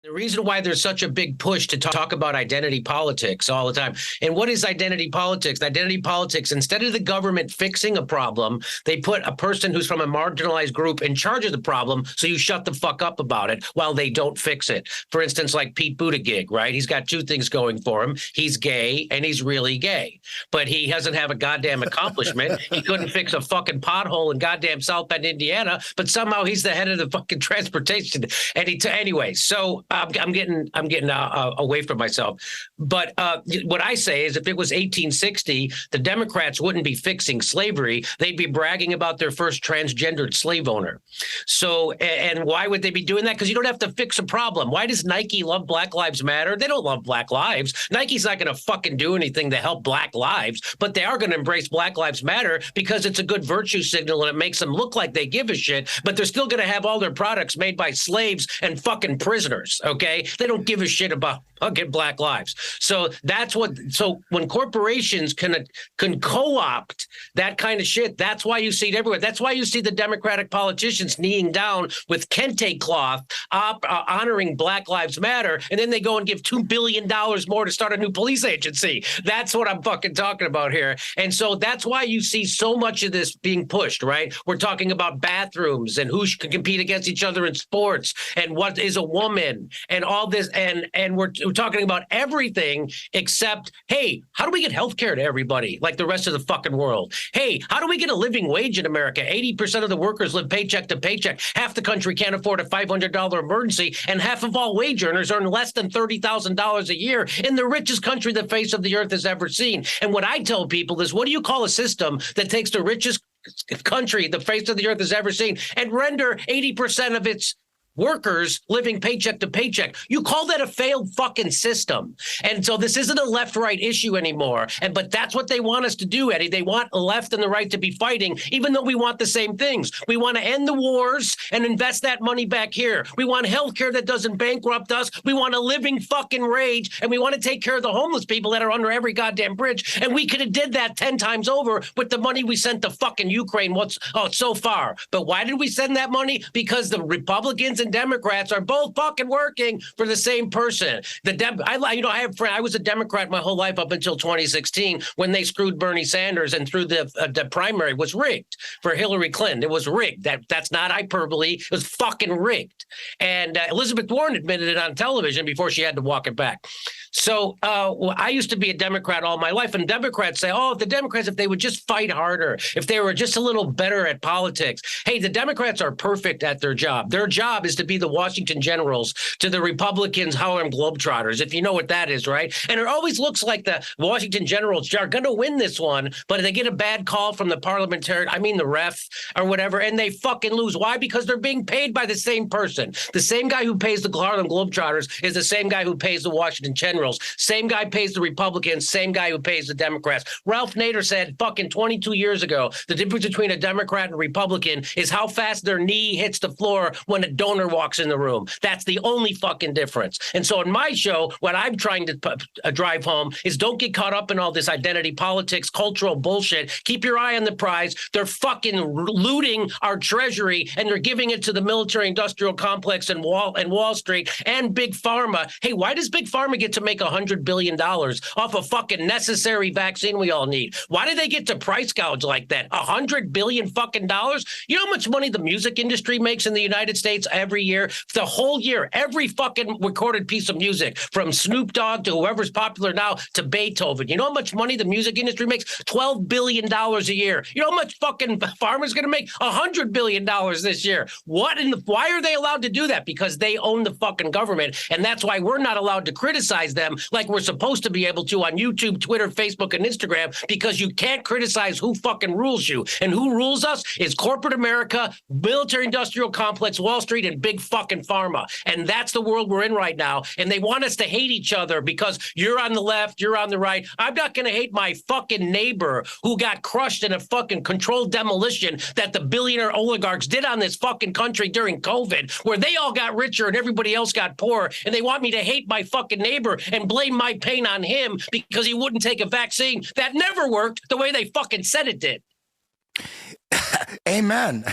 The reason why there's such a big push to talk about identity politics all the time. And what is identity politics? Identity politics, instead of the government fixing a problem, they put a person who's from a marginalized group in charge of the problem. So you shut the fuck up about it while they don't fix it. For instance, like Pete Buttigieg, right? He's got two things going for him. He's gay and he's really gay, but he doesn't have a goddamn accomplishment. He couldn't fix a fucking pothole in goddamn South Bend, Indiana, but somehow he's the head of the fucking transportation. And anyway, so I'm getting away from myself. But what I say is, if it was 1860, the Democrats wouldn't be fixing slavery. They'd be bragging about their first transgendered slave owner. So, and why would they be doing that? Because you don't have to fix a problem. Why does Nike love Black Lives Matter? They don't love Black lives. Nike's not going to fucking do anything to help Black lives, but they are going to embrace Black Lives Matter because it's a good virtue signal and it makes them look like they give a shit, but they're still going to have all their products made by slaves and fucking prisoners. Okay. They don't give a shit about fucking Black lives. So that's what. So when corporations can co-opt that kind of shit, that's why you see it everywhere. That's why you see the Democratic politicians kneeling down with kente cloth, honoring Black Lives Matter, and then they go and give $2 billion more to start a new police agency. That's what I'm fucking talking about here. And so that's why you see so much of this being pushed, right? We're talking about bathrooms and who can compete against each other in sports and what is a woman and all this. And we're talking about everything except, hey, how do we get health care to everybody like the rest of the fucking world? Hey, how do we get a living wage in America? 80% of the workers live paycheck to paycheck. Half the country can't afford a $500 emergency, and half of all wage earners earn less than $30,000 a year in the richest country the face of the earth has ever seen. And what I tell people is, what do you call a system that takes the richest country the face of the earth has ever seen and render 80% of its workers living paycheck to paycheck? You call that a failed fucking system. And so this isn't a left-right issue anymore. But that's what they want us to do, Eddie. They want the left and the right to be fighting, even though we want the same things. We want to end the wars and invest that money back here. We want health care that doesn't bankrupt us. We want a living fucking wage, and we want to take care of the homeless people that are under every goddamn bridge. And we could have did that 10 times over with the money we sent to fucking Ukraine so far. But why did we send that money? Because the Republicans and Democrats are both fucking working for the same person. I have friends. I was a Democrat my whole life up until 2016 when they screwed Bernie Sanders and through the primary was rigged for Hillary Clinton. It was rigged. That's not hyperbole. It was fucking rigged. And Elizabeth Warren admitted it on television before she had to walk it back. So I used to be a Democrat all my life, and Democrats say, oh, the Democrats, if they would just fight harder, if they were just a little better at politics. Hey, the Democrats are perfect at their job. Their job is to be the Washington Generals to the Republicans, Harlem Globetrotters, if you know what that is, right? And it always looks like the Washington Generals are going to win this one, but they get a bad call from the the ref or whatever, and they fucking lose. Why? Because they're being paid by the same person. The same guy who pays the Harlem Globetrotters is the same guy who pays the Washington Generals. Same guy pays the Republicans, same guy who pays the Democrats. Ralph Nader said fucking 22 years ago, the difference between a Democrat and a Republican is how fast their knee hits the floor when a donor walks in the room. That's the only fucking difference. And so in my show, what I'm trying to drive home is don't get caught up in all this identity politics, cultural bullshit. Keep your eye on the prize. They're fucking looting our treasury and they're giving it to the military industrial complex and Wall Street and Big Pharma. Hey, why does Big Pharma get to make $100 billion off a fucking necessary vaccine we all need? Why do they get to price gouge like that? $100 billion fucking dollars? You know how much money the music industry makes in the United States every year? The whole year, every fucking recorded piece of music, from Snoop Dogg to whoever's popular now to Beethoven. You know how much money the music industry makes? $12 billion a year. You know how much fucking Pharma's going to make? $100 billion this year. Why are they allowed to do that? Because they own the fucking government, and that's why we're not allowed to criticize them like we're supposed to be able to on YouTube, Twitter, Facebook, and Instagram, because you can't criticize who fucking rules you. And who rules us is corporate America, military industrial complex, Wall Street, and big fucking pharma. And that's the world we're in right now. And they want us to hate each other because you're on the left, you're on the right. I'm not going to hate my fucking neighbor who got crushed in a fucking controlled demolition that the billionaire oligarchs did on this fucking country during COVID, where they all got richer and everybody else got poor. And they want me to hate my fucking neighbor and blame my pain on him because he wouldn't take a vaccine that never worked the way they fucking said it did. Amen.